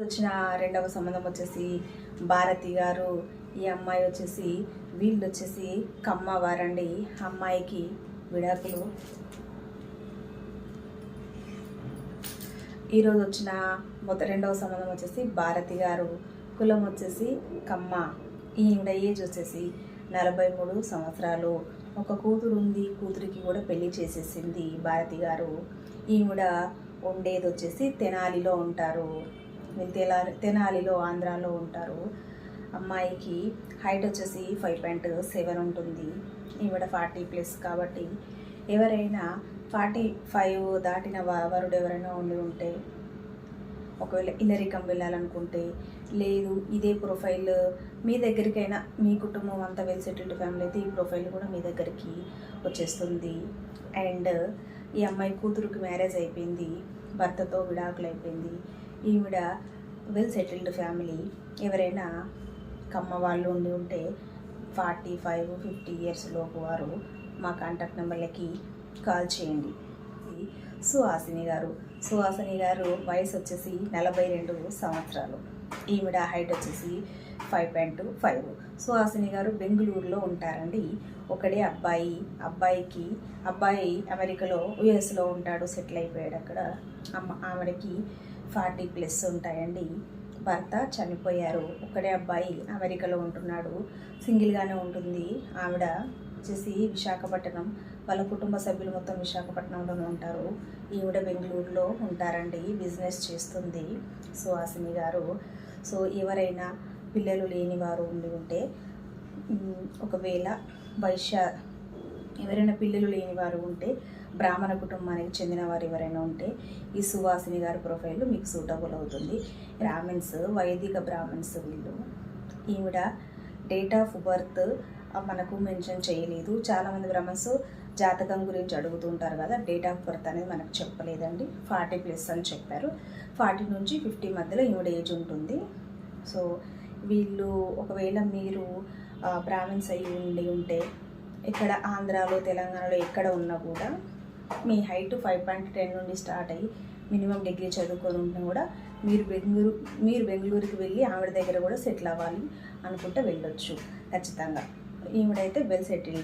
వచ్చిన రెండవ సంబంధం వచ్చేసి భారతి గారు. ఈ అమ్మాయి వచ్చేసి వీళ్ళు వచ్చేసి కమ్మవారండి. అమ్మాయికి విడాకులు. ఈరోజు వచ్చిన రెండవ సంబంధం వచ్చేసి భారతి గారు. కులం వచ్చేసి కమ్మ. ఈవిడ ఏజ్ వచ్చేసి 43 సంవత్సరాలు. ఒక కూతురు ఉంది, కూతురికి కూడా పెళ్లి చేసేసింది భారతి గారు. ఈవిడ ఉండేది వచ్చేసి తెనాలిలో ఉంటారు. తెనాలిలో ఆంధ్రాలో ఉంటారు. అమ్మాయికి హైట్ వచ్చేసి 5.7 ఉంటుంది. ఈవిడ 40+ కాబట్టి ఎవరైనా 45 దాటిన వరుడు ఎవరైనా ఉంటే, ఒకవేళ ఇల్లరికం వెళ్ళాలనుకుంటే, లేదు ఇదే ప్రొఫైల్ మీ దగ్గరికైనా, మీ కుటుంబం అంతా వెల్ సెటిల్డ్ ఫ్యామిలీ అయితే ఈ ప్రొఫైల్ కూడా మీ దగ్గరికి వచ్చేస్తుంది. అండ్ ఈ అమ్మాయి కూతురుకి మ్యారేజ్ అయిపోయింది, భర్తతో విడాకులు అయిపోయింది. ఈవిడ వెల్ సెటిల్డ్ ఫ్యామిలీ. ఎవరైనా కమ్మ వాళ్ళు ఉంటే 45-50 ఇయర్స్ లోపు వారు మా కాంటాక్ట్ నెంబర్లకి కాల్ చేయండి. సుహాసిని గారు వయసు వచ్చేసి 42 సంవత్సరాలు. ఈవిడ హైట్ వచ్చేసి 5.5. సుహాసిని గారు బెంగళూరులో ఉంటారండి. ఒకడే అబ్బాయి అమెరికాలో యుఎస్లో ఉంటాడు, సెటిల్ అయిపోయాడు అక్కడ. ఆవిడకి 40+ ఉంటాయండి. భర్త చనిపోయారు. ఒకడే అబ్బాయి అమెరికాలో ఉంటున్నాడు, సింగిల్గానే ఉంటుంది. ఆవిడ వచ్చేసి విశాఖపట్నం, వాళ్ళ కుటుంబ సభ్యులు మొత్తం విశాఖపట్నంలోనే ఉంటారు. ఈవిడ బెంగళూరులో ఉంటారండి, బిజినెస్ చేస్తుంది సుహాసిని గారు. సో ఎవరైనా పిల్లలు లేని వారు ఉంటే, ఒకవేళ ఎవరైనా పిల్లలు లేని వారు ఉంటే, బ్రాహ్మణ కుటుంబానికి చెందిన వారు ఎవరైనా ఉంటే ఈ సుహాసిని గారి ప్రొఫైల్ మీకు సూటబుల్ అవుతుంది. బ్రాహ్మిన్స్, వైదిక బ్రాహ్మిన్స్ వీళ్ళు. ఈవిడ డేట్ ఆఫ్ బర్త్ మనకు మెన్షన్ చేయలేదు. చాలామంది బ్రాహ్మణ్స్ జాతకం గురించి అడుగుతుంటారు కదా, డేట్ ఆఫ్ బర్త్ అనేది మనకు చెప్పలేదండి. 40+ అని చెప్పారు. 40 నుంచి 50 మధ్యలో ఈవిడ ఏజ్ ఉంటుంది. సో వీళ్ళు ఒకవేళ మీరు బ్రాహ్మిన్స్ అయ్యి ఉంటే, ఇక్కడ ఆంధ్రాలో తెలంగాణలో ఎక్కడ ఉన్నా కూడా మీ హైట్ 5.10 నుండి స్టార్ట్ అయ్యి మినిమం డిగ్రీ చదువుకొని ఉంటే కూడా మీరు బెంగళూరుకి వెళ్ళి ఆవిడ దగ్గర కూడా సెటిల్ అవ్వాలి అనుకుంటే వెళ్ళొచ్చు ఖచ్చితంగా. ఈవిడైతే వెల్ సెటిల్డ్.